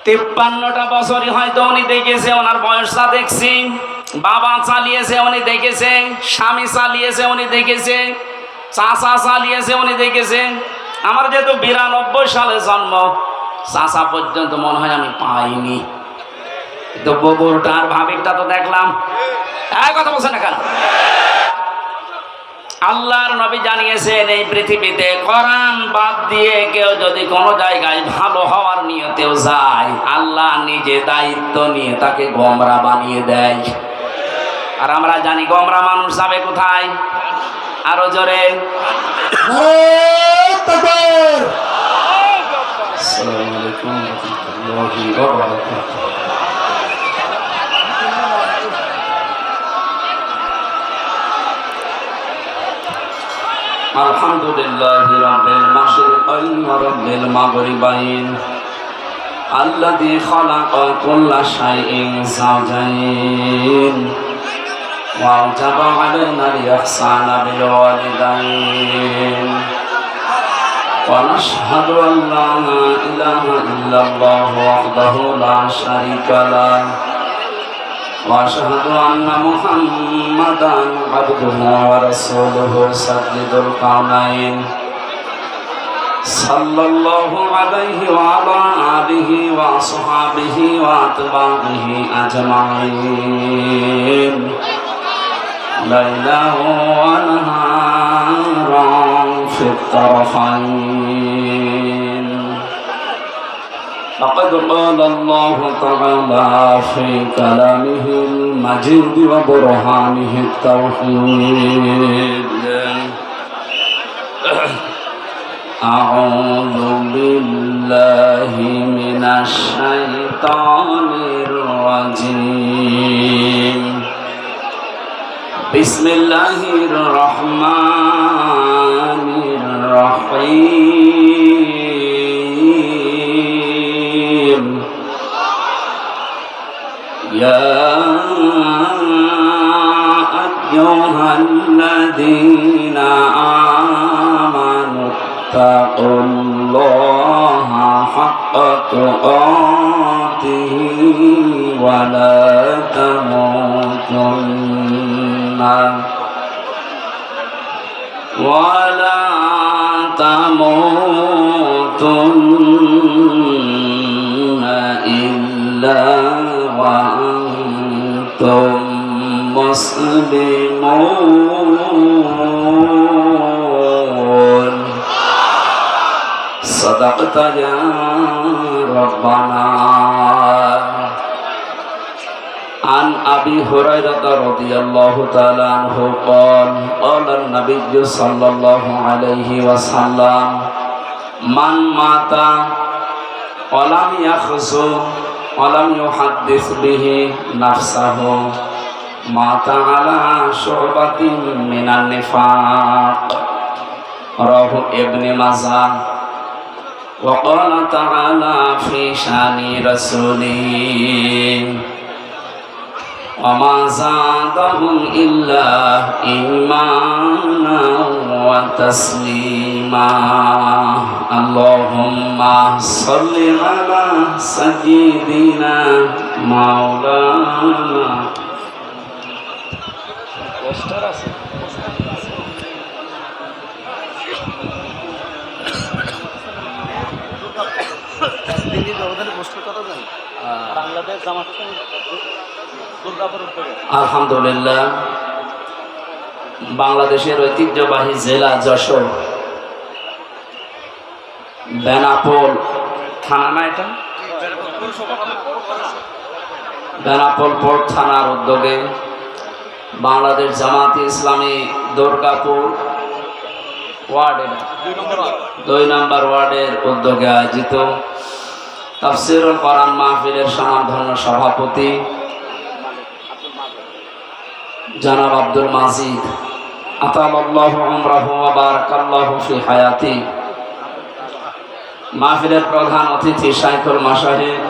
53টা বছরই হয়তো উনি দেখেছে, ওনার বয়সটা দেখছি। বাবা চালিয়েছে উনি দেখেছে, স্বামী চালিয়েছে উনি দেখেছে, চাচা চালিয়েছে উনি দেখেছে। আমার যেহেতু 92 সালে জন্ম, চাচা পর্যন্ত মনে হয় আমি পাইনি, তো ববুরটা আর ভাবিরটা তো দেখলাম। এক কথা বলছে না কেন? আল্লাহর নবী জানিয়েছেন এই পৃথিবীতে কোরআন বাদ দিয়ে কেউ যদি কোনো জায়গায় ভালো হওয়ার নিয়তেও যায়, আল্লাহ নিজে দায়িত্ব নিয়ে তাকে গোমরা বানিয়ে দেয়। আর আমরা জানি গোমরা মানুষ যাবে কোথায়? আরো জোরে। আসসালামু আলাইকুম ওয়া রাহমাতুল্লাহি ওয়া বারাকাতুহু। আলহামদুলিল্লাহি রাব্বিল মাশরিকাইন ওয়া রাব্বিল মাগরিবাইন আল্লাযী খালাকা কুল্লা শাইইন যাওজাইন ওয়া আওজাবা আলাইনাল ইহসানা বিল ওয়ালিদাইন ওয়া নাশহাদু আন লা ইলাহা ইল্লাল্লাহু ওয়াহদাহু লা শারীকা লাহু وأشهد أن محمدا عبده ورسوله سيد الكونين صلى الله عليه وعلى آله وأصحابه وأتباعه أجمعين ليلا ونهارا في الطرفين. فقد قال الله تعالى في كلامه المجيد وبرهانه التوحيد: أعوذ بالله من الشيطان الرجيم. بسم الله الرحمن الرحيم. يا أيها الذين آمنوا اتقوا الله حق تقاته ولا تموتن إلا وأنتم مسلمون. صدقت يا ربنا. عن أبي هريرة رضي الله تعالى عنه قال قال النبي صلى الله عليه وسلم: من مات ولم يخزو ولم يحدث به نفسه مات على شعبة من النفاق. رواه ابن ماجه. وقال تعالى في شان رسوله: وما زادهم إلا إيمانا وتسليما. اللهم صل على سيدنا مولانا. আলহামদুলিল্লাহ, বাংলাদেশের ঐতিহ্যবাহী জেলা যশোর, বেনাপোল থানা, না এটা বেনাপোল পোর্ট থানার উদ্যোগে বাংলাদেশ জামাতে ইসলামী দুর্গাপুর ওয়ার্ডের 2 নম্বর ওয়ার্ডের উদ্যোগে আয়োজিত তাফসীরুল কোরআন মাহফিলের স্বনামধন্য সভাপতি জনাব আব্দুল মাজিদ আতালাল্লাহু উমরাহু ওয়া বারাকাল্লাহু ফি হায়াতি, মাহফিলের প্রধান অতিথি শাইখুল মাশায়েখ,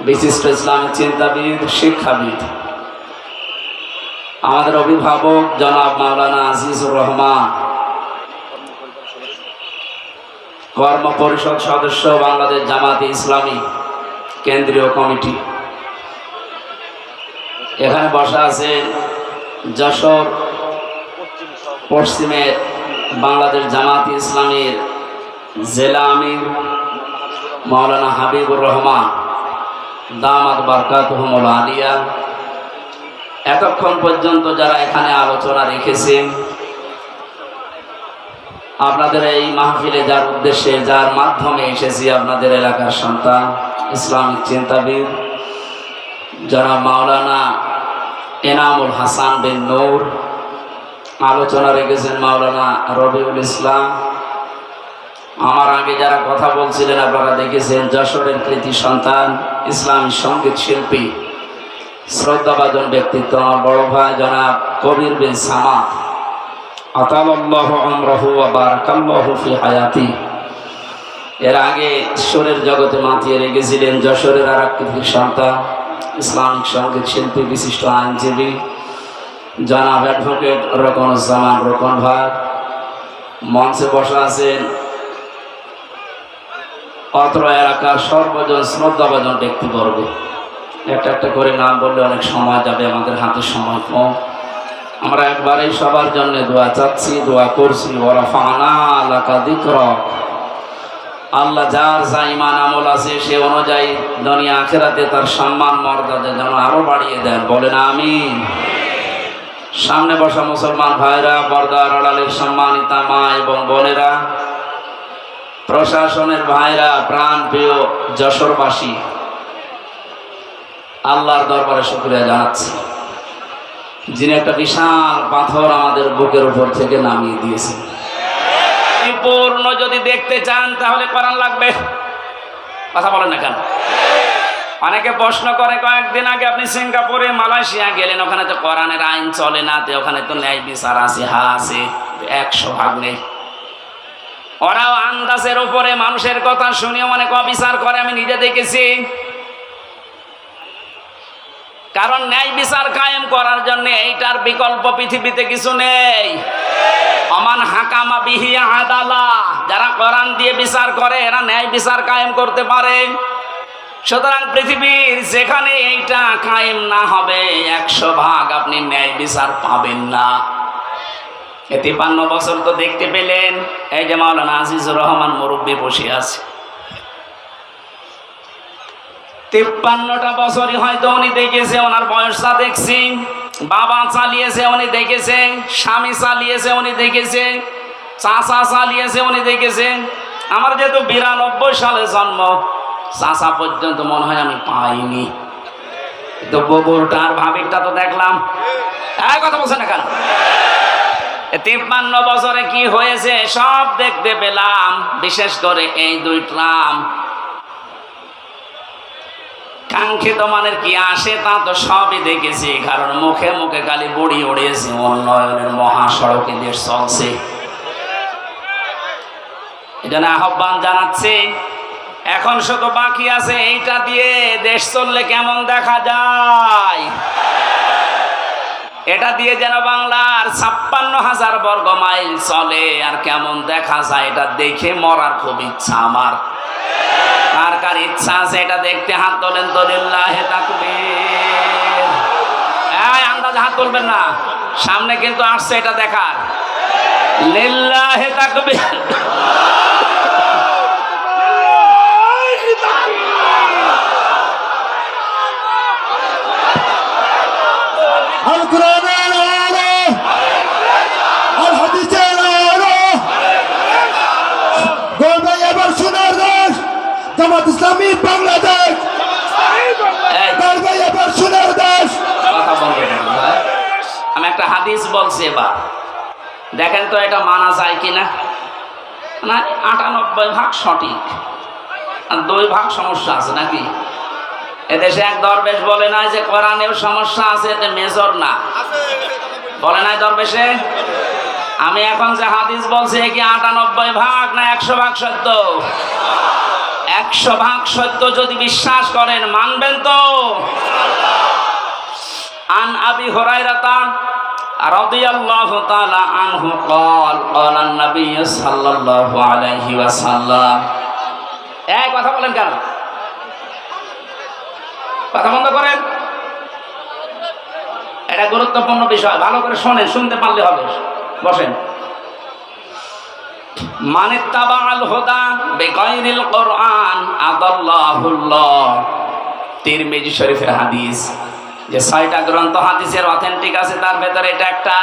বিশিষ্ট ইসলামী চিন্তাবিদ, শিক্ষাবিদ, আমাদের অভিভাবক জনাব মাওলানা আজিজুর রহমান, কর্ম পরিষদ সদস্য, বাংলাদেশ জামাতে ইসলামী কেন্দ্রীয় কমিটি। এখানে বসা আছে যশোর পশ্চিমের বাংলাদেশ জামাতে ইসলামীর জেলা আমির মাওলানা হাবিবুর রহমান দামাত বারকাতুহুমুল আলিয়া। এতক্ষণ পর্যন্ত যারা এখানে আলোচনা রেখেছেন, আপনাদের এই মাহফিলে যার উদ্দেশ্যে, যার মাধ্যমে এসেছি, আপনাদের এলাকার সন্তান, ইসলামিক চিন্তাবিদ জনাব মাওলানা এনামুল হাসান বিন নূর, আলোচনা রেখেছেন মাওলানা রবিউল ইসলাম। আমার আগে যারা কথা বলছিলেন আপনারা দেখেছেন, যশোরের কৃতি সন্তান, ইসলামী সঙ্গীত শিল্পী, শ্রদ্ধাভাজন ব্যক্তিত্ব আমার বড় ভাই জনাব কবির বিন সামাদ, আতালাল্লাহু আমরাহু ওয়া বারাকাল্লাহু ফি হায়াতি। এর আগে ঈশ্বরের জগতে মাতিয়ে রেখেছিলেন যশোরের আর এক কৃতি সন্তান, ইসলামিক সঙ্গীত শিল্পী, বিশিষ্ট আইনজীবী জনাব অ্যাডভোকেট রকনুজ্জামান রকন ভাই। মঞ্চে বসা আছেন অত্র এলাকার সর্বজন শ্রদ্ধাভাজন ব্যক্তিবর্গ। একটা একটা করে নাম বললে অনেক সময় যাবে, আমাদের হাতে সময় কম। আমরা একবারেই সবার জন্য দোয়া চাচ্ছি, দোয়া করছি। ওয়ারাফা'না লাকা যিকরাক। আল্লাহ যার যা ঈমান আমল আছে সে অনুযায়ী দুনিয়া আখিরাতে তার সম্মান মর্যাদা যেন আরো বাড়িয়ে দেন, বলেন আমিন। সামনে বসা মুসলমান ভাইরা, পর্দার আড়ালের সম্মানিতা মা এবং বোনেরা, প্রশাসনের ভাইরা, প্রাণ প্রিয় যশোরবাসী, আল্লাহর দরবারে শুকরিয়া জানাচ্ছি, যিনি একটা বিশাল পাথর আমাদের বুকের উপর থেকে নামিয়ে দিয়েছেন। পূর্ণ যদি দেখতে চান তাহলে কোরআন লাগবে। কথা বলেন না কেন? অনেকে প্রশ্ন করে, কয়েকদিন আগে আপনি সিঙ্গাপুরে, মালয়েশিয়া গেলেন, ওখানে তো কোরআনের আইন চলে না, তো ওখানে তো ন্যায় বিচার আছে। হ্যাঁ আছে, 100% নেই। ওরাও আন্দাজের উপরে মানুষের কথা শুনিয়ে অনেক অবিচার করে, আমি নিজে দেখেছি। কারণ ন্যায় বিচার কায়েম করার জন্য এইটার বিকল্প পৃথিবীতে কিছু নেই। অমান হাকামা বিহি আদালা, যারা কোরআন দিয়ে বিচার করে এরা ন্যায় বিচার কায়েম করতে পারে। সুতরাং পৃথিবীর যেখানে এইটা কায়েম না হবে 100% আপনি ন্যায় বিচার পাবেন না। 53 বছর তো দেখতে পেলেন, এই যে মাওলানা আজিজুর রহমান মুরব্বী বসে আছে, 53টা বছরই হয়তো উনি দেখেছে, ওনার বয়সটা দেখছি। বাবা চালিয়েছে উনি দেখেছে, স্বামী চালিয়েছে উনি দেখেছে, চাচা চালিয়েছে উনি দেখেছে। আমার যেহেতু 92 সালে জন্ম, চাচা পর্যন্ত মনে হয় আমি পাইনি, তো ববুরটা আর ভাবিরটা তো দেখলাম। কথা বলছে না কেন? 53 বছরে কি হয়েছে সব দেখতে পেলাম। বিশেষ করে এই 2 ট্রাম কাঙ্ক্ষিত মানের কি আসে তা তো সবই দেখেছি, কারণ মুখে মুখে গালি বড়ি উড়িয়েছে। উন্নয়নের মহাসড়কে দেশ চলছে, এজন্য আহ্বান জানাচ্ছে। এখন শুধু বাকি আছে এইটা দিয়ে দেশ চললে কেমন দেখা যায়, এটা দিয়ে যেন বাংলার 56,000 বর্গ মাইল চলে, আর কেমন দেখা যায় এটা দেখে মরার খুব ইচ্ছা আমার। কার কার ইচ্ছা আছে এটা দেখতে হাত তোলেন তো, লিল্লাহি তাকবীর। আন্দাজে হাত তুলবেন না, সামনে কিন্তু আসছে এটা দেখার। লিল্লাহি তাকবীর। আল কোরআনের আলো, আল হাদিসের আলো, গর্বে এবার সোনার দেশ জামাত ইসলামী বাংলাদেশ, গর্বে এবার সোনার দেশ। আমি একটা হাদিস বলছি, এবার দেখেন তো এটা মানা যায় কিনা। না 98% সঠিক, আর 2% সমস্যা আছে নাকি? এদেশে এক দরবেশ বলে নাই যে কোরআনেও সমস্যা আছে, এতে মেজর না, বলে নাই দরবেশে। আমি এখন যে হাদিস বলছি কি 98% না 100% সত্য? 100% সত্য যদি বিশ্বাস করেন মানবেন তো। আন আবি হুরায়রা রাদিয়াল্লাহু তাআলা আনহু قال قال النبي صلى الله عليه وسلم এই কথা বলেন কেন? কথা বন্ধ করেন। এটা গুরুত্বপূর্ণ বিষয়, ভালো করে শোনেন, শুনতে পারলে হবে। বসেন। মানিত্তাবাআল হুদা বিগাইরিল কুরআন আদাল্লাহুল্লাহ। তিরমিজি শরীফের হাদিস, যে ৬টা গ্রন্থ হাদিসের অথেন্টিক আছে, তার ভেতরে এটা একটা।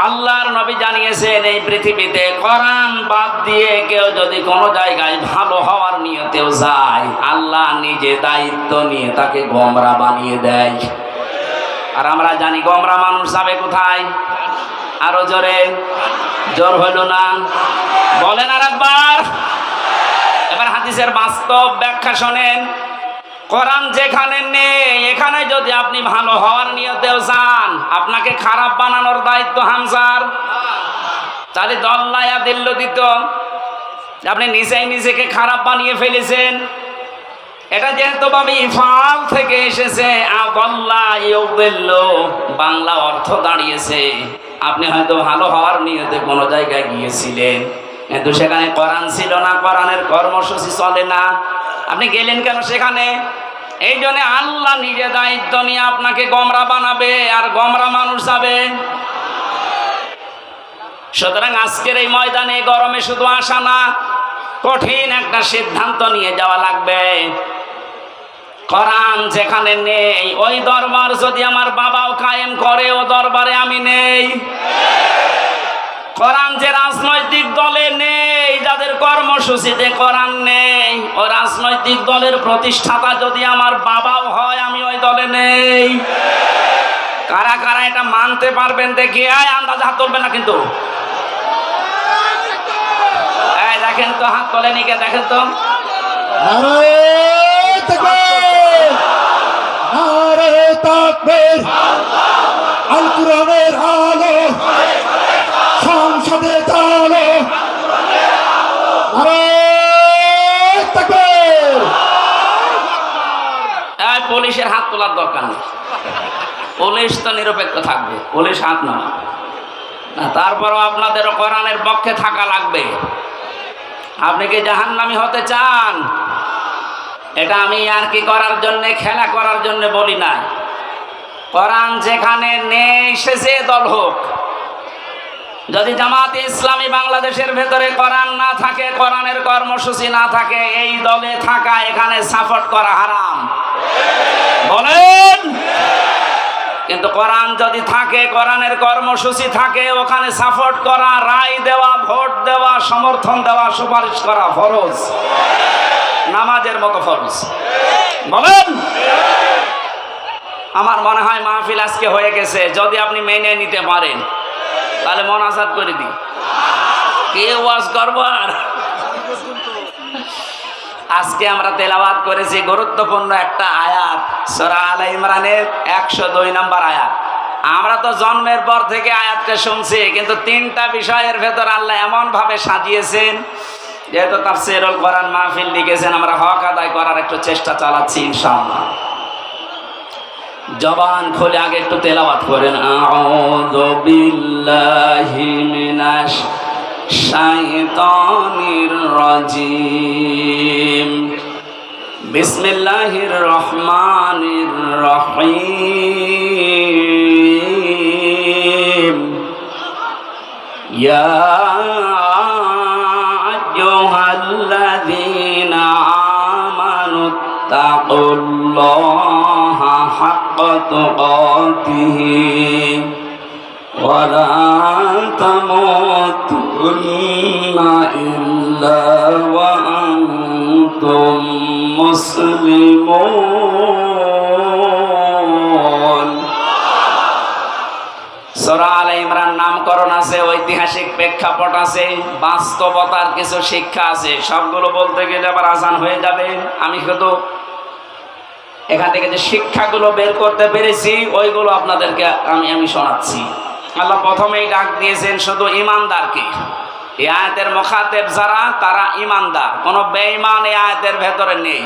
আল্লাহর নবী জানিয়েছেন এই পৃথিবীতে কোরআন বাদ দিয়ে কেউ যদি কোনো জায়গায় ভালো হওয়ার নিয়তেও যায়, আল্লাহ নিজে দায়িত্ব নিয়ে তাকে গোমরা বানিয়ে দেয়। আর আমরা জানি গোমরা মানুষ যাবে কোথায়? আরো জোরে, জোর হইল না, বলেন আর একবার। এবার হাদিসের বাস্তব ব্যাখ্যা শোনেন। কোরআন যেখানে নেই, এখানে যদি আপনি ভালো হওয়ার নিয়তেও চান, আপনাকে খারাপ বানানোর দায়িত্ব হামজার। তাহলে দল্লায়া দিল্ল দিত, আপনি নিজেই নিজেকে খারাপ বানিয়ে ফেলেছেন। এটা যেহেতু ভাবে ইফাল থেকে এসেছে, আদাল্লাহ ইউদিল্লু, বাংলা অর্থ দাঁড়িয়েছে আপনি হয়তো ভালো হওয়ার নিয়তে কোনো জায়গায় গিয়েছিলেন, কিন্তু সেখানে কোরআন ছিল না, কোরআনের কর্মসূচি চলে না, আপনি গেলেন কেন সেখানে? এই জন্য আল্লাহ নিজে দায়িত্ব নিয়ে আপনাকে গোমরা বানাবে, আর গোমরা মানুষ যাবে। সুতরাং আজকের এই ময়দানে গরমে শুধু আসা না, কঠিন একটা সিদ্ধান্ত নিয়ে যাওয়া লাগবে। কোরআন যেখানে নেই, ওই দরবার যদি আমার বাবাও কায়েম করে, ও দরবারে আমি নেই। কোরআন যে রাজনৈতিক দলে নেই, যাদের কর্মসূচিতে কোরআন নেই, ওই রাজনৈতিক দলের প্রতিষ্ঠাতা যদি আমার বাবাও হয়, আমি ওই দলে নেই। কারা কারা এটা মানতে পারবেন দেখি? আন্দাজ হাত তুলবেন না কিন্তু। দেখেন তো, হাত তোলেনি কে? দেখেন তো। নারে তাকবীর, নারে তাকবীর, আল কোরআনের আলো সংসদে চালো, নারে তাকবীর। পুলিশের হাত তোলার দরকার নেই, পুলিশ তো নিরপেক্ষ থাকবে, পুলিশ হাত না। তারপরও আপনাদেরও কোরআনের পক্ষে থাকা লাগবে। আপনি কি জাহান্নামী হতে চান? এটা আমি আর কি করার জন্য, খেলা করার জন্য বলি না। কোরআন যেখানে নেই, সে যে দল হোক, যদি জামাতে ইসলামী বাংলাদেশের ভেতরে কোরআন না থাকে, কোরআনের কর্মসূচি না থাকে, এই দলে থাকা, এখানে সাপোর্ট করা হারাম। বলেন। কিন্তু কোরআন যদি থাকে, কোরআনের কর্মসূচি থাকে, ওখানে সাপোর্ট করা, রায় দেওয়া, ভোট দেওয়া, সমর্থন দেওয়া, সুপারিশ করা ফরজ, নামাজের মতো ফরজ। বলেন। আমার মনে হয় মাহফিল আজকে হয়ে গেছে, যদি আপনি মেনে নিতে পারেন তাহলে মোনাজাত করে দিই। কে ওয়াজ করবো? আর আজকে আমরা তেলাওয়াত করেছি গুরুত্বপূর্ণ একটা আয়াত, সূরা আলে ইমরানের 102 নম্বর আয়াত। আমরা তো জন্মের পর থেকে আয়াতটা শুনছি, কিন্তু 3টা বিষয়ের ভেতর আল্লাহ এমন ভাবে সাজিয়েছেন, যেহেতু তাফসীরুল কোরআন মাহফিল লিখেছেন, আমরা হক আদায় করার একটু চেষ্টা চালাচ্ছি ইনশাআল্লাহ। জবান খুলে আগে একটু তেলাওয়াত করেন। আউযু বিল্লাহি মিনাশ শাইতানির রাজিম, বিসমিল্লাহির রহমানির রহিম। ইয়া আইয়ুহাল্লাযীনা আমানু তাকুল্লাহা হাক্কা তুকাতিহি ওয়া লা তামুতুন্না ইল্লা ওয়া আনতুম মুসলিমুন। সূরা আলে ইমরান নামকরণ আছে, ঐতিহাসিক প্রেক্ষাপট আছে, বাস্তবতার কিছু শিক্ষা আছে। সবগুলো বলতে গেলে আবার আজান হয়ে যাবে। আমি শুধু এখান থেকে যে শিক্ষাগুলো বের করতে পেরেছি, ওইগুলো আপনাদেরকে আমি শোনাচ্ছি। আল্লাহ প্রথমেই ডাক দিয়েছেন শুধু ঈমানদারকে। এই আয়াতের মুখাতেব যারা, তারা ঈমানদার। কোনো বেঈমান এই আয়াতের ভেতরে নেই।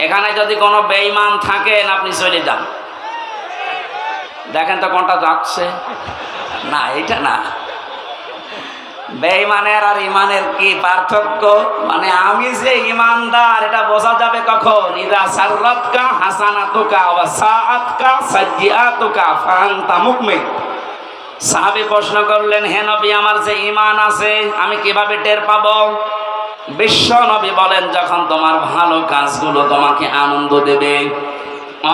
এখানে যদি কোনো বেঈমান থাকেন, আপনি চলে যান। দেখেন তো কোনটা যাচ্ছে না, এটা না। বেঈমানের আর ইমানের কি পার্থক্য? মানে আমি যে ইমানদার এটা বোঝা যাবে কখন? ইদা সাররাতকা হাসানাতুকা ওয়া সাআতকা সাইয়্যাতুকা ফাআনতা মুকমিন। সাহাবী প্রশ্ন করলেন, হে নবী, আমার যে ঈমান আছে আমি কিভাবে টের পাবো? বিশ্ব নবী বলেন, যখন তোমার ভালো কাজগুলো তোমাকে আনন্দ দেবে,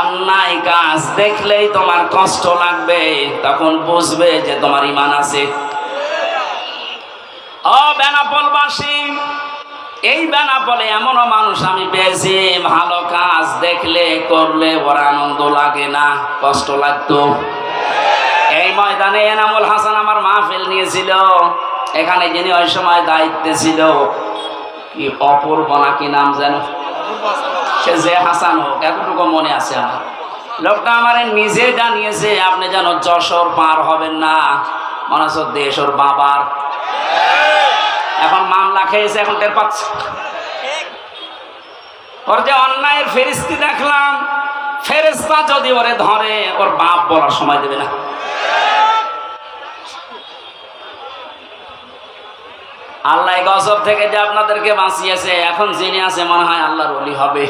অন্যায় কাজ দেখলেই তোমার কষ্ট লাগবে, তখন বুঝবে যে তোমার ঈমান আছে। ও বেনাপোলবাসী, এই বেনাপোলে এমনও মানুষ আমি পেয়েছি, ভালো কাজ দেখলে করলে ওর আনন্দ লাগে না, কষ্ট লাগতো। এই ময়দানে এনামুল হাসান আমার মাহফিল নিয়েছিল, এখানে যিনি ওই সময় দায়িত্বে ছিল, কি অপূর্ব নাকি নাম যেন, সে যে হাসান হোক, এতটুকু মনে আছে আমার। লোকটা আমার নিজে জানিয়েছে, আপনি যেন যশোর পার হবেন না, মনে হচ্ছে দেশ ওর বাবার। এখন মামলা খেয়েছে, এখন টের পাচ্ছে। ওর যে অন্যায়ের ফেরেশতা দেখলাম, ফেরেশতা যদি ওরে ধরে ওর বাপ বলার সময় দেবে না। আল্লাহ গজব থেকে যে আপনাদেরকে বাঁচিয়েছে, এখন যিনি আছে মনে হয় আল্লাহর ওলি হবে।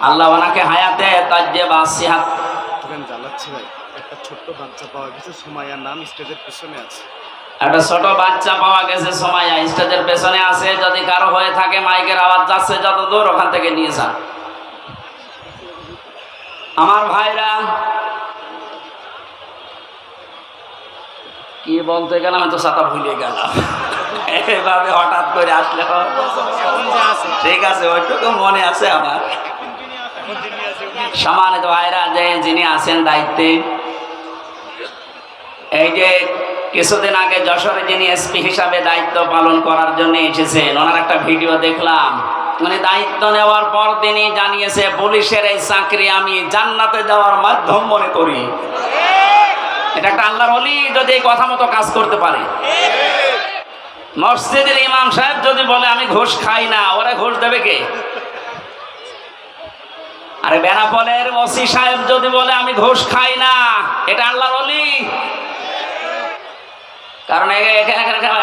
আল্লাহ ওনাকে হায়াতে তার যে বাঁচিয়াত জ্বালাচ্ছে ভাই। একটা ছোট্ট বাচ্চা পাওয়া গেছে, সুমাইয়ার নাম, স্টেজের পিছনে আছে। একটা ছোট বাচ্চা পাওয়া গেছে, সুমাইয়া স্টেজের পেছনে আছে। যদি কারো হয়ে থাকে, মাইকের আওয়াজ যাচ্ছে যত দূর, ওখান থেকে নিয়ে যান। আমার ভাইরা, কি বলতে গেলাম, আমি তো ছাতা ভুলে গেলাম। এভাবে হঠাৎ করে আসলে ঠিক আছে, ওইটুকু মনে আছে আমার। সম্মানিত ভাইরা, যে যিনি আছেন দায়িত্বে, এই যে কিছুদিন আগে যশোরে যিনি এসপি হিসাবে দায়িত্ব পালন করার জন্য এসেছেন, ওনার একটা ভিডিও দেখলাম। উনি দায়িত্ব নেওয়ার পর তিনি জানিয়েছে, পুলিশের এই চাকরি আমি জান্নাতে যাওয়ার মাধ্যম মনে করি। এটা একটা আল্লাহর ওলি যদি এই কথা মতো কাজ করতে পারে। মসজিদের ইমাম সাহেব যদি বলে আমি ঘুষ খাই না, ওরা ঘুষ দেবে কে? আরে বেনাপোলের ওসি সাহেব যদি বলে আমি ঘুষ খাই না, এটা আল্লাহর ওলি। কারণ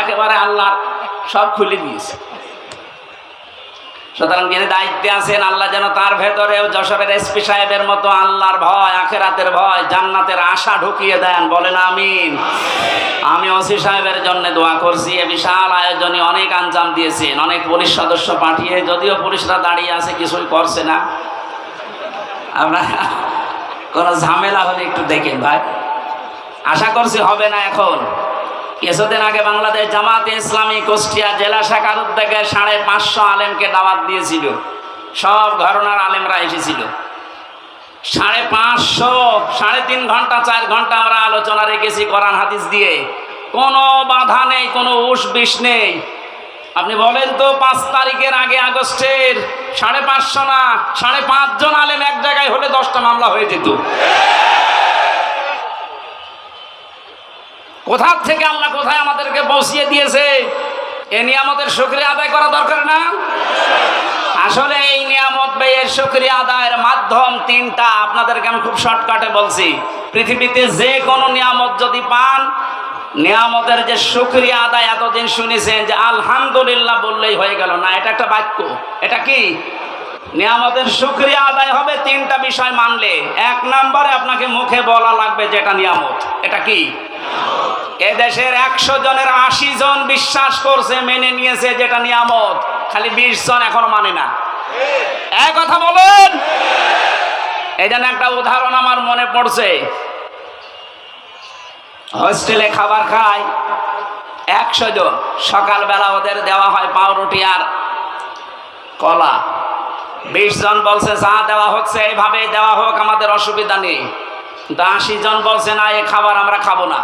একেবারে আল্লাহ সব খুলে দিয়েছে। সুতরাং যিনি দায়িত্বে আছেন, আল্লাহ যেন তার ভেতরেও যশোরের এসপি সাহেবের মতো আল্লাহর ভয়, আখিরাতের ভয়, জান্নাতের আশা ঢুকিয়ে দেন। বলেন আমিন। আমি ওসি সাহেবের জন্য দোয়া করছি। এ বিশাল আয়োজনে অনেক আঞ্জাম দিয়েছেন, অনেক পুলিশ সদস্য পাঠিয়ে, যদিও পুলিশরা দাঁড়িয়ে আছে, কিছুই করছে না। আপনারা কোনো ঝামেলা হলে একটু দেখেন ভাই, আশা করছি হবে না। এখন কিছুদিন আগে বাংলাদেশ জামাতে ইসলামী কুষ্টিয়া জেলা শাখার উদ্যোগে 550 আলেমকে দাওয়াত দিয়েছিল। সব ঘরানার আলেমরা এসেছিল। 550, 3.5 ঘন্টা 4 ঘন্টা আমরা আলোচনা রেখেছি কোরআন হাদিস দিয়ে। কোনো বাধা নেই, কোনো উস বিষ নেই। আপনি বলেন তো, 5 তারিখের আগে আগস্টের 550 না 5.5 জন আলেম এক জায়গায় হলে 10টা মামলা হয়ে যেত। কোথা থেকে আল্লাহ কোথায় আমাদেরকে পৌঁছিয়ে দিয়েছে, এ নিয়ামতের শুকরিয়া আদায় করা দরকার না? আসলে এই নিয়ামত ব্যয়ের শুকরিয়া আদায়ের মাধ্যম 3টা। আপনাদেরকে আমি খুব শর্টকাটে বলছি। পৃথিবীতে যে কোনো নিয়ামত যদি পান, নিয়ামতের যে শুকরিয়া আদায়, এতদিন শুনেছেন যে আলহামদুলিল্লাহ বললেই হয়ে গেল না, এটা একটা বাক্য। এটা কি? নিয়ামতের শুকরিয়া আদায় হবে 3টা বিষয় মানলে। 1 নম্বরে আপনাকে মুখে বলা লাগবে যেটা নিয়ামত। এটা কি? এদেশের 100 জনের 80 জন বিশ্বাস করছে, মেনে নিয়েছে যেটা নিয়ামত, খালি 20 জন এখনো মানে না। এক কথা বলেন। এই জন্য একটা উদাহরণ আমার মনে পড়ছে। হোস্টেলে খাবার খায় 100 জন। সকালবেলা ওদের দেওয়া হয় পাউরুটি আর কলা। 20 জন বলছে যা দেওয়া হচ্ছে এইভাবে দেওয়া হোক, আমাদের অসুবিধা নেই। 80 জন বলছে না, এই খাবার আমরা খাবো না,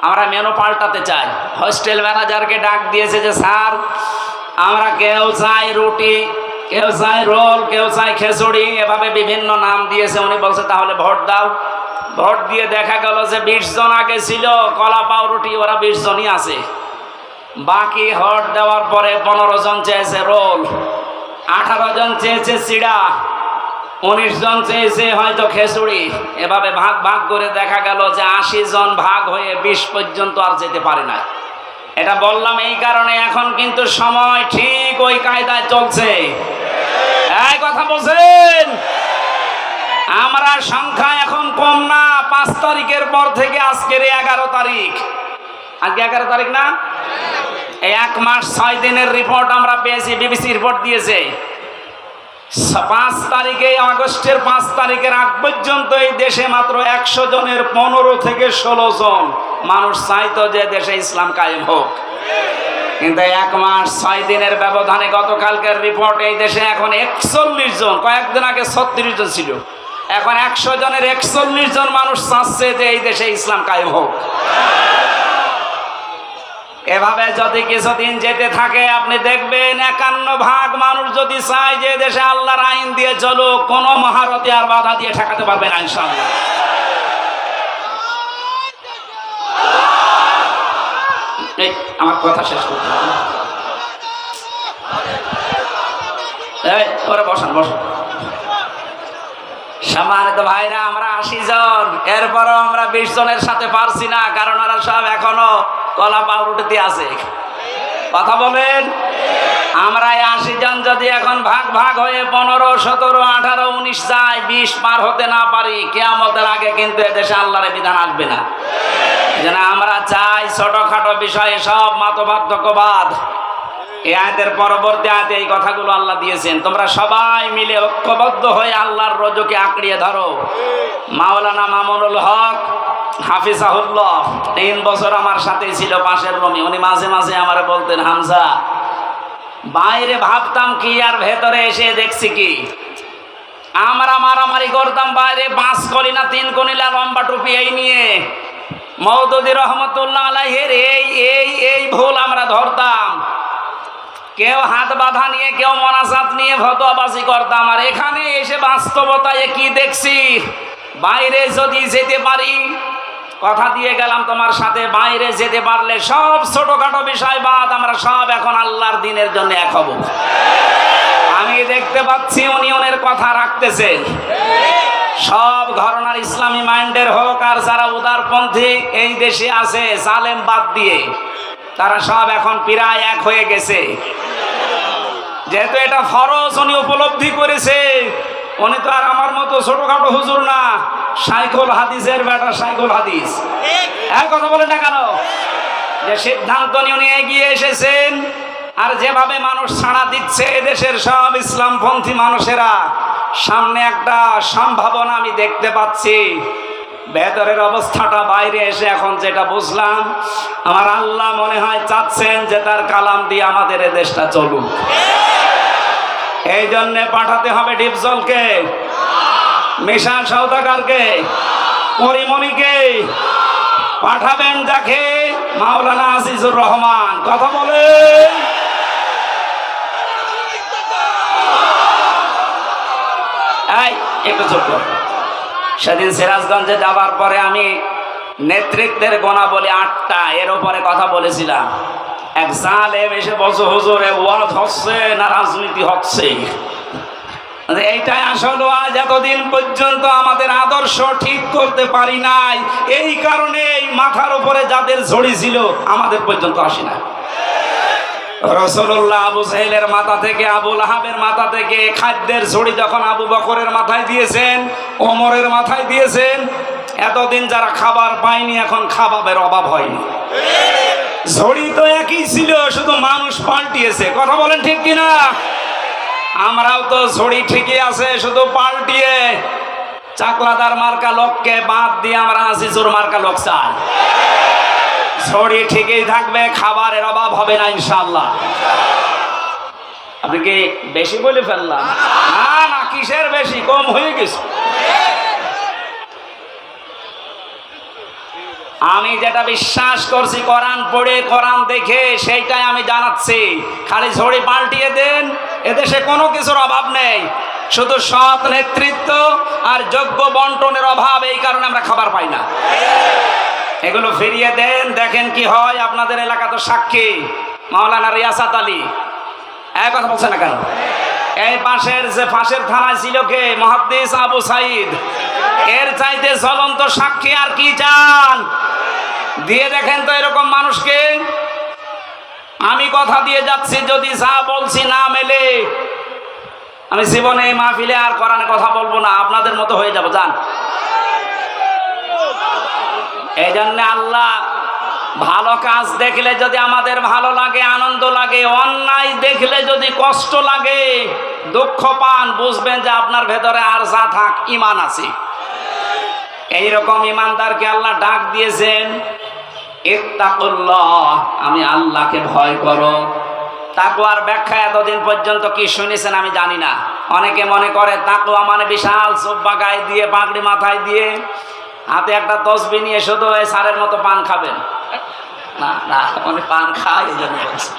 আমরা মেনু পাল্টাতে চাই। হোস্টেল ম্যানেজারকে ডাক দিয়েছে যে স্যার, আমরা কেউ চাই রুটি, কেউ চাই রোল, কেউ চাই খিচুড়ি, এভাবে বিভিন্ন নাম দিয়েছে। উনি বলছে তাহলে ভোট দাও। ভোট দিয়ে দেখা গেল যে 20 জন আগে ছিল কলা পাউরুটি, ওরা 20 জনই আছে। বাকি ভোট দেওয়ার পরে 15 জন চেয়েছে রোল, 18 জন চেয়েছে চিড়া, 19 জন চেয়েছে হয়তো খিচুড়ি, এভাবে ভাগ ভাগ করে দেখা গেল যে 80 জন ভাগ হয়ে 20 পর্যন্ত আর যেতে পারে না। এটা বললাম এই কারণে, এখন কিন্তু সময় ঠিক ওই কায়দায় চলছে। এই কথা বলছেন, আমরা সংখ্যা এখন কম না। 5 তারিখের পর থেকে আজকের 11 তারিখ, আজকে 11 তারিখ না, এই 1 মাস 6 দিনের রিপোর্ট আমরা পেয়েছি, বিবিসি রিপোর্ট দিয়েছে। 5 তারিখে, আগস্টের 5 তারিখের আগ পর্যন্ত এই দেশে মাত্র 100 জনের 15 থেকে 16 জন মানুষ চাইতো যে দেশে ইসলাম কায়েম হোক। কিন্তু 1 মাস 6 দিনের ব্যবধানে গতকালকের রিপোর্ট, এই দেশে এখন 41 জন, কয়েকদিন আগে 36 জন ছিল, এখন 100 জনের 41 জন মানুষ চাচ্ছে যে এই দেশে ইসলাম কায়েম হোক। এভাবে যদি কিছুদিন যেতে থাকে আপনি দেখবেন 51 মানুষ যদি চায় যে দেশে আল্লাহর আইন দিয়ে চলো, কোন মহারথী আর বাধা দিয়ে ঠেকাতে পারবে না ইনশাআল্লাহ। এই আমার কথা শেষ করতে হবে। এই ওরা বসান বসান। সম্মানিত ভাইরা, আমরা 80 জন, এরপরও আমরা 20 জনের সাথে পারছি না, কারণ ওরা সব এখনো কলা পাউরুটিতে আছে। কথা বলেন, আমরা 80 জন যদি এখন ভাগ ভাগ হয়ে 15, 17, 18, 19 যাই, 20 পার হতে না পারি, কিয়ামতের আগে কিন্তু এদেশে আল্লাহর বিধান আসবে না। যেন আমরা চাই ছোটখাটো বিষয়ে সব মতপার্থক্যবাদ। এই আয়াতের পরবর্তী আয়াতে এই কথাগুলো আল্লাহ দিয়েছেন, তোমরা সবাই মিলে ঐক্যবদ্ধ হয়ে আল্লাহর রজকে আঁকড়িয়ে ধরো। মাওলানা মামুনুল হক হাফিজাহুল্লাহ 3 বছর আমার সাথেই ছিল, পাশের রুমে। উনি মাঝে মাঝে আমার বলতেন, হামজা, বাইরে ভাবতাম কি আর ভেতরে এসে দেখছি কি। আমরা মারামারি করতাম বাইরে, 5 কলিনা 3 কলিনা লম্বা টুপি এই নিয়ে। মওদুদি রহমতুল্লাহ আলাইহির এই ভুল আমরা ধরতাম। কেউ হাত বাঁধা নিয়ে, কেউ মোনাজাত নিয়ে ফতোয়াবাজি করতাম। আর এখানে এসে বাস্তবতায় কি দেখছি, বাইরে যদি যেতে পারি, কথা দিয়ে গেলাম তোমার সাথে, বাইরে যেতে পারলে সব ছোটখাটো বিষয় বাদ আমরা সব এখন আল্লাহর দিনের জন্য এক হব। আমি দেখতে পাচ্ছি উনি ওনের কথা রাখতেছেন। সব ঘরানার ইসলামী মাইন্ডের হোক আর যারা উদারপন্থী এই দেশে আছে জালেম বাদ দিয়ে, তারা সব এখন প্রায় এক হয়ে গেছে। যেহেতু এটা ফরজ উনি উপলব্ধি করেছে। উনি তো আর আমার মতো ছোটখাটো হুজুর না, শাইখুল হাদিসের বেটা শাইখুল হাদিস। এক কথা বলে না কেন, যে সিদ্ধান্ত নিয়ে উনি এগিয়ে এসেছেন। আর যেভাবে মানুষ ছাড়া দিচ্ছে এদেশের সব ইসলামপন্থী মানুষেরা, সামনে একটা সম্ভাবনা আমি দেখতে পাচ্ছি। ভেতরের অবস্থাটা বাইরে এসে এখন যেটা বুঝলাম, আমার আল্লাহ মনে হয় চাচ্ছেন যে তার কালাম দিয়ে আমাদের এ দেশটা চলুক। এই জন্য পাঠাতে হবে ডিপজলকে, মিশন সওদাগরকে, পরিমণিকে পাঠাবেন, যাকে মাওলানা আজিজুর রহমান। কথা বলে একটু চুপ কর। সেদিন সিরাজগঞ্জে যাবার পরে আমি নেতৃত্বের গোনা বলে 8টা, এর উপরে কথা বলেছিলাম। এক জালেম এসে বলছে, হুজুরে ওয়াজ হচ্ছে না রাজনীতি হচ্ছে? এইটাই আসলে আজ এতদিন পর্যন্ত আমাদের আদর্শ ঠিক করতে পারি নাই। এই কারণে এই মাথার উপরে যাদের ঝড়ি ছিল আমাদের পর্যন্ত আসে না। রাসূলুল্লাহ আবু জাহেলের মাথা থেকে, আবু লাহাবের মাথা থেকে খাদ্যের ঝড়ি যখন আবু বকরের মাথায় দিয়েছেন, ওমরের মাথায় দিয়েছেন, এতদিন যারা খাবার পায়নি এখন খাবারের অভাব হয়নি। ঝড়ি তো একই ছিল, শুধু মানুষ পাল্টিয়েছে। কথা বলেন ঠিক কিনা? আমরাও তো ঝড়ি ঠিকই আছে, শুধু পাল্টিয়ে চাকলাদার মার্কা লোককে বাদ দিয়ে আমরা আজিজুর মার্কা লোক চাই। ঝড়ি ঠিকই থাকবে, খাবারের অভাব হবে না ইনশাআল্লাহ। আপনি কি বেশি বলে ফেললাম? না না, কিসের বেশি, কম হয়ে গেছে। আমি যেটা বিশ্বাস করছি, কোরআন পড়ে কোরআন দেখে, সেইটাই আমি জানাচ্ছি। খালি ঝড়ি পাল্টিয়ে দেন, এদেশে কোনো কিছুর অভাব নেই, শুধু সৎ নেতৃত্ব আর যোগ্য বন্টনের অভাব। এই কারণে আমরা খাবার পাই না। এগুলো ফিরিয়ে দেন, দেখেন কি হয়। আপনাদের এলাকা তো সাক্ষী, মাওলানা রিয়াসাত আলী। এক কথা বলছে না কেন? এই পাশের থানায় ছিল কে? মুহাদ্দিস আবু সাইদ। এর চাইতে জ্বলন্ত সাক্ষী আর কি চান? দিয়ে দেখেন তো এরকম মানুষকে। আমি কথা দিয়ে যাচ্ছি, যদি যা বলছি না মেলে, আমি জীবনে এই মাহফিলে আর কোরআনে কথা বলবো না, আপনাদের মতো হয়ে যাবো। যান। এই জন্য আল্লাহ ভালো কাজ দেখলে যদি আমাদের ভালো লাগে, আনন্দ লাগে, অন্যায় দেখলে যদি কষ্ট লাগে, দুঃখ পান, বুঝবেন যে আপনার ভেতরে আর যা থাক ঈমান আছে। এইরকম ঈমানদারকে আল্লাহ ডাক দিয়েছেন, ইত্তাকুল্লাহ, আমি আল্লাহকে ভয় করো। তাকওয়ার ব্যাখ্যা এতদিন পর্যন্ত কি শুনেছেন আমি জানি না। অনেকে মনে করে তাকওয়া মানে বিশাল জুব্বা গায়ে দিয়ে, পাগড়ি মাথায় দিয়ে, হাতে একটা তসবিহ নিয়ে শুধু এই সারের মতো পান খাবেন। না না, উনি পান খায় এই জন্য বলছি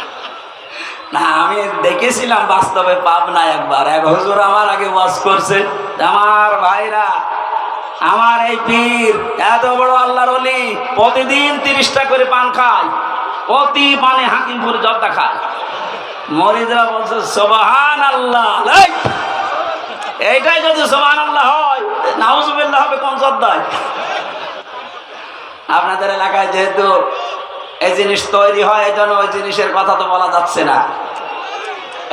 না। আমি দেখেছিলাম বাস্তবে পাবনায় একবার, এক হুজুর আমার আগে ওয়াজ করছে, আমার ভাইরা, আমার এই পীর এত বড় আল্লাহর ওলি প্রতিদিন 30টা করে পান খায়, প্রতি পানে হাকিমপুর জর্দা খায়। মরিদরা বলছে সুবহানাল্লাহ। এইটাই যদি সুবহানাল্লাহ হয়, নাউজুবিল্লাহ হবে কোন জর্দায়? আপনাদের এলাকায় যেহেতু এই জিনিস তৈরি হয়, এই জন্য ওই জিনিসের কথা তো বলা যাচ্ছে না।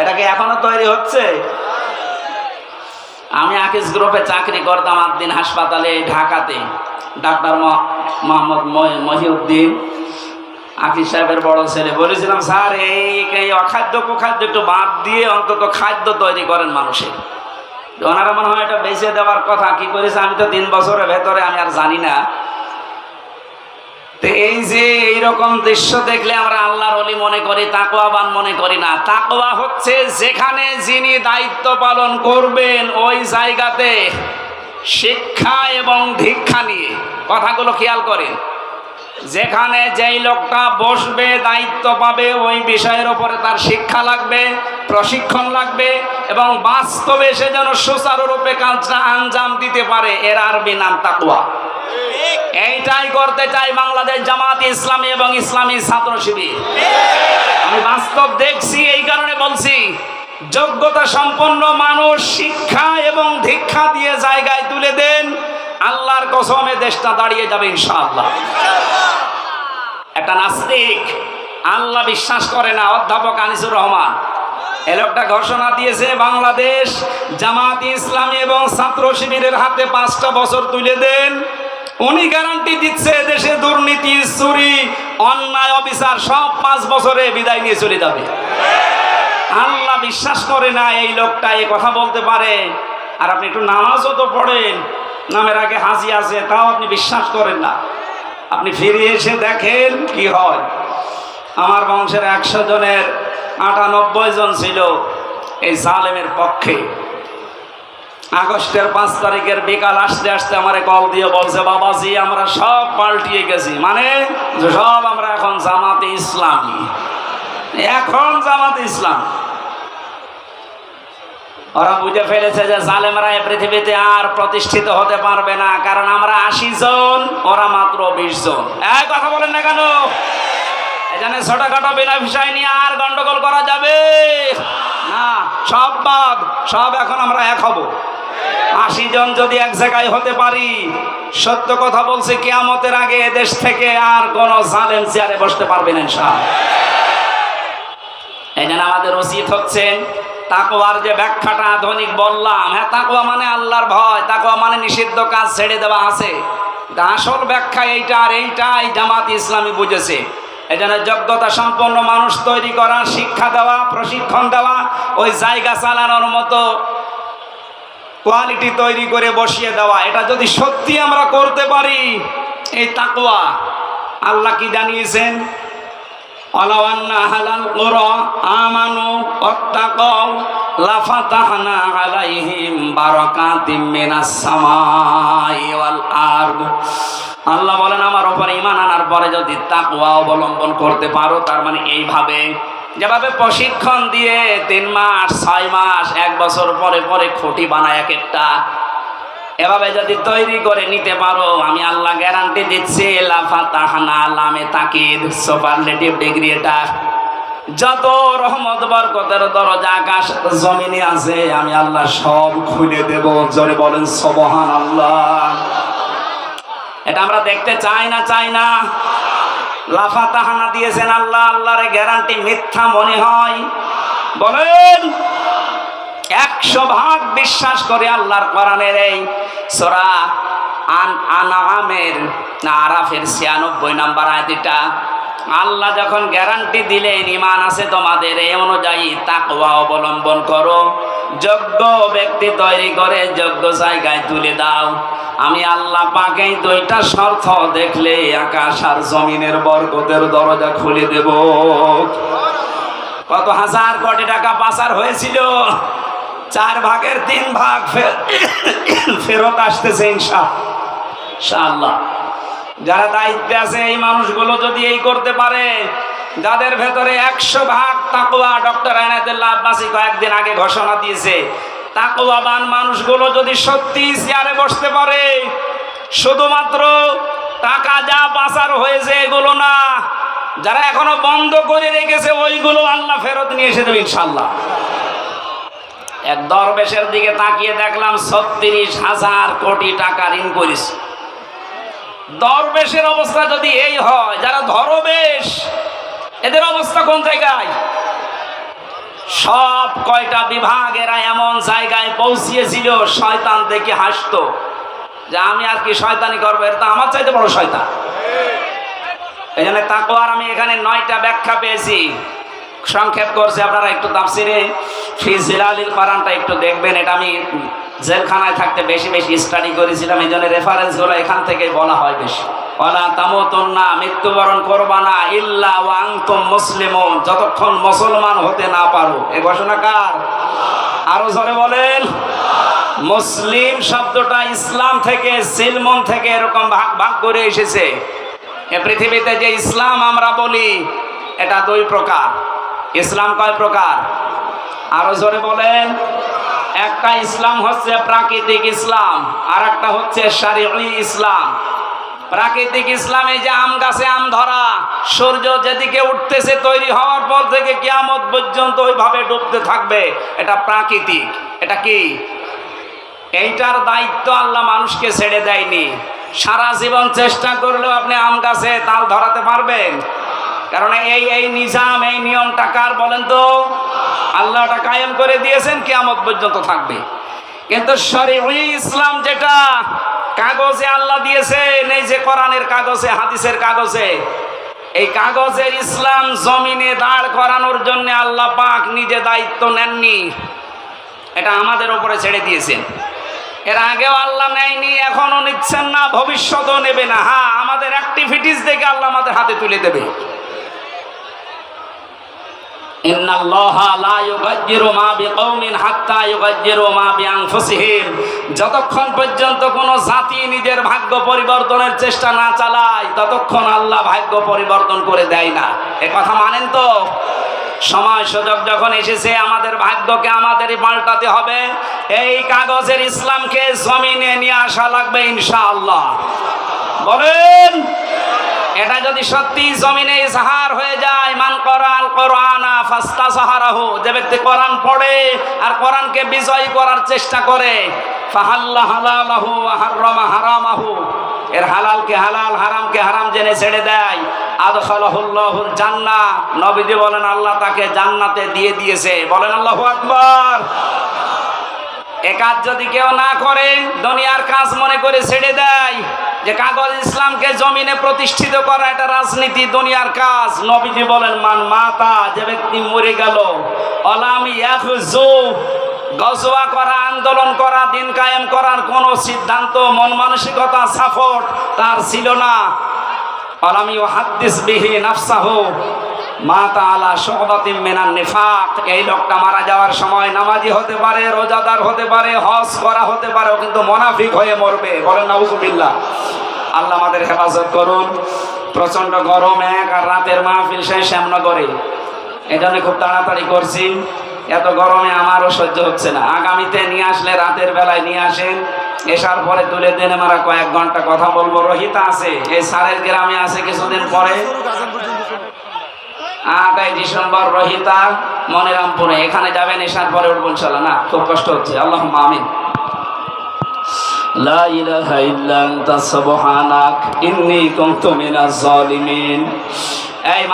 এটা কি এখনো তৈরি হচ্ছে? আমি আকিস গ্রুপে চাকরি করতাম আদ্দিন হাসপাতালে ঢাকাতে। ডাক্তার মোহাম্মদ মহিউদ্দিন আকিস সাহেবের বড় ছেলে, বলেছিলাম স্যার এই অখাদ্য কুখাদ্য একটু বাদ দিয়ে অন্তত খাদ্য তৈরি করেন মানুষের। ওনারা মনে হয় এটা বেঁচে দেওয়ার কথা। কি করেছে আমি তো 3 বছরের ভেতরে আমি আর জানি না। তো এই যে এইরকম দৃশ্য দেখলে আমরা আল্লাহর ওলি মনে করি, তাকওয়াবান মনে করি না। তাকওয়া হচ্ছে যেখানে যিনি দায়িত্ব পালন করবেন ওই জায়গাতে শিক্ষা এবং দীক্ষা নিয়ে, কথাগুলো খেয়াল করেন, যেখানে যেই লোকটা বসবে, দায়িত্ব পাবে, ওই বিষয়ের উপরে তার শিক্ষা লাগবে, প্রশিক্ষণ লাগবে, এবং বাস্তবে সে যেন সুচারুরূপে কাজটা আঞ্জাম দিতে পারে। এর আরবি নাম তাকওয়া। এইটাই করতে চাই বাংলাদেশ জামাত ইসলামী এবং ইসলামী ছাত্র শিবির। আমি বাস্তব দেখছি, এই কারণে বলছি, যোগ্যতা সম্পন্ন মানুষ শিক্ষা এবং দীক্ষা দিয়ে জায়গায় তুলে দেন, আল্লাহর কসমে দেশটা দাঁড়িয়ে যাবে ইনশাআল্লাহ। একটা নাস্তিক, আল্লাহ বিশ্বাস করে না, অধ্যাপক আনিসুর রহমান, এই লোকটা ঘোষণা দিয়েছে বাংলাদেশ জামাত ইসলামী এবং ছাত্র শিবিরের হাতে 5টা বছর তুলে দেন। উনি গ্যারান্টি দিচ্ছে দেশে দুর্নীতি, চুরি, অন্যায়, অবিচার সব 5 বছরে বিদায় নিয়ে চলে যাবে। আল্লাহ বিশ্বাস করে না এই লোকটা এই কথা বলতে পারে। আর আপনি একটু নামাজও তো পড়েন, নামের আগে হাজি আছে, তাও আপনি বিশ্বাস করেন না। আপনি ফিরে এসে দেখেন কি হয়। আমার বংশের 100 জনের 98 জন ছিল এই জালেমের পক্ষে। আগস্টের 5 তারিখের বিকাল আসতে আসতে আমারে কল দিয়ে বলছে, বাবাজি আমরা সব পাল্টিয়ে গেছি, মানে সব আমরা এখন জামাতে ইসলামী, এখন জামাতে ইসলাম। ওরা বুঝে ফেলেছে যে জালেমরা এই পৃথিবীতে আর প্রতিষ্ঠিত হতে পারবে না, কারণ আমরা 80 জন, ওরা মাত্র 20 জন। এই কথা বলেন না কেন? এখানে ছোটখাটো বিনা বিষয় নিয়ে আর গন্ডগোল করা যাবে না, সব বাদ, সব এখন আমরা এক হব। 80 জন যদি এক জায়গায় হতে পারি, সত্য কথা বলছে, কিয়ামতের আগে এদেশ থেকে আর কোন জালেম চেয়ারে বসতে পারবে না ইনশাআল্লাহ। এই জন্য আমাদের উচিত হচ্ছে তাকওয়ার যে ব্যাখ্যাটা আধুনিক বললাম, হ্যাঁ তাকওয়া মানে আল্লাহর ভয়, তাকওয়া মানে নিষিদ্ধ কাজ ছেড়ে দেওয়া আছে। আসল ব্যাখ্যা এইটা, আর এইটাই জামাত ইসলামী বুঝেছে। এই জন্য যোগ্যতা সম্পন্ন মানুষ তৈরি করা, শিক্ষা দেওয়া, প্রশিক্ষণ দেওয়া, ওই জায়গা চালানোর মতো কোয়ালিটি তৈরি করে বসিয়ে দেওয়া, এটা যদি সত্যি আমরা করতে পারি, এই তাকওয়া, আল্লাহ কি জানিয়েছেন? ওয়ালাউ আন্না আহলাল কুরা আমানু ওয়াত্তাকাউ লাফাতাহনা আলাইহিম বারাকাতিম মিনাস সামাই ওয়াল আরদ। আল্লাহ বলেন আমার উপরে ঈমান আনার পরে যদি তাকওয়া অবলম্বন করতে পারো, তার মানে এইভাবে যেভাবে প্রশিক্ষণ দিয়ে 3 মাস 6 মাস 1 বছর পরে পরে খুঁটি বানায় এক একটা, এভাবে যদি তৈরি করে নিতে পারো, আমি আল্লাহ গ্যারান্টি দিচ্ছি লাফাতাহনা, লামে তাকিদ, সুপারলেটিভ ডিগ্রি এটা, যত রহমত বরকতের দরজা আকাশ জমিনে আছে আমি আল্লাহ সব খুলে দেব। জোরে বলেন সুবহানাল্লাহ। এটা আমরা দেখতে চাই না? চাই না? লাফাতাহানা দিয়েছেন আল্লাহ, আল্লাহর গ্যারান্টি মিথ্যা মনে হয়? বলেন 100% বিশ্বাস করে আল্লাহর কোরআনের এই সূরা আনআমের না আরাফের 96 নম্বর আয়াতটা আল্লাহ যখন গ্যারান্টি দিলেন ঈমান আছে তোমাদের, এই অনুযায়ী তাকওয়া অবলম্বন করো, যোগ্য ব্যক্তি তৈরি করে যোগ্য জায়গায় তুলে দাও। আমি আল্লাহ পাকেই দুইটা শর্ত দেখলে আকাশ আর জমিনের বরকতের দরজা খুলে দেব। কত হাজার কোটি টাকা পাচার হয়েছিল, 4 ভাগের 3 ভাগ ফেরত আসতেছে ইনশাআল্লাহ। যারা দায়িত্বে আছে এই মানুষগুলো যদি এই করতে পারে, যাদের ভেতরে 100% তাকওয়া, ডক্টর আইনাতুল্লাহ আব্বাসী কয়েকদিন আগে ঘোষণা দিয়েছে, তাকওয়াবান মানুষগুলো যদি সত্যি চেয়ারে বসতে পারে, শুধুমাত্র টাকা যা পাচার হয়েছে এগুলো না, যারা এখনো বন্ধ করে রেখেছে ওইগুলো আল্লাহ ফেরত নিয়ে এসে দেবে ইনশাআল্লাহ। এক দরবেশের দিকে তাকিয়ে দেখলাম 36,000 কোটি টাকা ঋণ করেছে। দরবেশের অবস্থা যদি এই হয়, যারা ধরবেশ এদের অবস্থা কোন জায়গায়? সব কয়টা বিভাগেরা এমন জায়গায় পৌঁছিয়েছিল, শয়তান দেখে হাসতো যে আমি আর কি শয়তানি করবো, এটা তো আমার চাইতে বড় শয়তান। এই জন্য তাকওয়ার আমি এখানে 9টা ব্যাখ্যা পেয়েছি, সংক্ষেপ করছি। আপনারা একটু তাফসিরে ফি জিলালিল কোরআনটা একটু দেখবেন। এটা আমি জেলখানায় থাকতে বেশি বেশি স্টাডি করেছিলাম, এই জন্য রেফারেন্সগুলো এখান থেকে বলা হয় বেশি। ওয়ালা তামুতুন্না, মৃত্যুবরণ করবা না, ইল্লা ওয়া আনতুম মুসলিমুন, যতক্ষণ মুসলমান হতে না পারো। এই ঘোষণা কার? আরো জোরে বলেন। মুসলিম শব্দটা ইসলাম থেকে, সিলমন থেকে এরকম ভাগ ভাগ করে এসেছে। এ পৃথিবীতে যে ইসলাম আমরা বলি এটা 2 প্রকার। ইসলাম কয় প্রকার? আরো জোরে বলেন। একটা ইসলাম হচ্ছে প্রাকৃতিক ইসলাম, আর একটা হচ্ছে শারঈ ইসলাম। প্রাকৃতিক ইসলামে যে আম গাছে আম ধরা, সূর্য যেদিকে উঠতেছে তৈরি হওয়ার পর থেকে কিয়ামত পর্যন্ত ওইভাবে ডুবতে থাকবে, এটা প্রাকৃতিক। এটা কি? এইটার দায়িত্ব আল্লাহ মানুষকে ছেড়ে দেয়নি। সারা জীবন চেষ্টা করলেও আপনি আম গাছে তাল ধরাতে পারবেন? কারণ এই নিজাম, এই নিয়মটা কার বলেন তো? আল্লাহ এটা কায়েম করে দিয়েছেন, কিয়ামত পর্যন্ত থাকবে। কিন্তু শরঈ ইসলাম যেটা কাগজে আল্লাহ দিয়েছেন, এই যে কোরআনের কাগজে, হাদিসের কাগজে, এই কাগজের ইসলাম জমিনে দাঁড় করানোর জন্য আল্লাহ পাক নিজে দায়িত্ব নেননি, এটা আমাদের উপরে ছেড়ে দিয়েছেন। এর আগেও আল্লাহ নেয়নি, এখনো নিচ্ছেন না, ভবিষ্যতেও নেবে না। হ্যাঁ, আমাদের অ্যাক্টিভিটিস দেখে আল্লাহ আমাদের হাতে তুলে দেবে। ইন্নাল্লাহা লা ইউগায়্যিরু মা বিকওমিন হাত্তা ইউগায়্যিরু মা বিআনফুসিহিম, যতক্ষণ পর্যন্ত কোনো জাতি নিজের ভাগ্য পরিবর্তনের চেষ্টা না চালায় ততক্ষণ আল্লাহ ভাগ্য পরিবর্তন করে দেয় না। এ কথা মানেন তো? সময় সুযোগ যখন এসেছে আমাদের ভাগ্যকে আমাদেরই পাল্টাতে হবে। এই কাগজের ইসলামকে জমিনে নিয়ে আসা লাগবে ইনশাআল্লাহ। বলেন, এটা যদি সত্যি জমিনে ইজহার হয়ে যায়, মান করাল কোরআনা ফাস্তাজহারাহু, যে ব্যক্তি কোরআন পড়ে আর কোরআনকে বিজয় করার চেষ্টা করে, ফাহাল্লা হালালাহু ওয়া হাররামা হারামাহু, এর হালালকে হালাল, হারামকে হারাম জেনে ছেড়ে দেয়, আদখালাহুল্লাহুল জান্নাহ, নবীজি বলেন আল্লাহ তাকে জান্নাতে দিয়ে দিয়েছে। বলেন আল্লাহু আকবার। এ কাজ যদি কেউ না করে, দুনিয়ার কাজ মনে করে ছেড়ে দেয়, যে কাগজ ইসলামকে জমিনে প্রতিষ্ঠিত করা এটা রাজনীতি, দুনিয়ার কাজ, নবীজি বলেন মান মাতা, যে ব্যক্তি মরে গেল, অলাম ইয়াখজু, গজওয়া করা, আন্দোলন করা, দিন কায়েম করার কোন সিদ্ধান্ত, মন মানসিকতা, সাপোর্ট তার ছিল না, অলাম ইউহাদ্দিস বিহি নাফসাহু মাতা আলা শুবাতিন মিনান নিফাক, এই লোকটা মারা যাওয়ার সময় নামাজি হতে পারে, রোজাদার হতে পারে, হজ করা হতে পারে, কিন্তু মুনাফিক হয়ে মরবে। বলেন নাউজুবিল্লাহ। আল্লাহ আমাদের হেফাজত করুন। প্রচন্ড গরম, এক আর রাতের মাহফিল শেষ শ্যামনগরে, এজন্য খুব তাড়াতাড়ি করছি। এত গরমে আমারও সহ্য হচ্ছে না। আগামীতে নিয়ে আসলে রাতের বেলায় নিয়ে আসেন, এসার পরে তুলে দেন, আমরা কয়েক ঘন্টা কথা বলবো। রহিতা আছে, এই সারের গ্রামে আছে, কিছুদিন পরে 8 ডিসেম্বর রহিতা মনিরামপুরে, এখানে যাবেন, এসার পরে উঠবো ইনশাআল্লাহ। না খুব কষ্ট হচ্ছে, আল্লাহুম্মা আমিন। লা ইলাহা ইল্লা আনতা সুবহানাক ইন্নী কুনতু মিনাজ জালিমিন। এই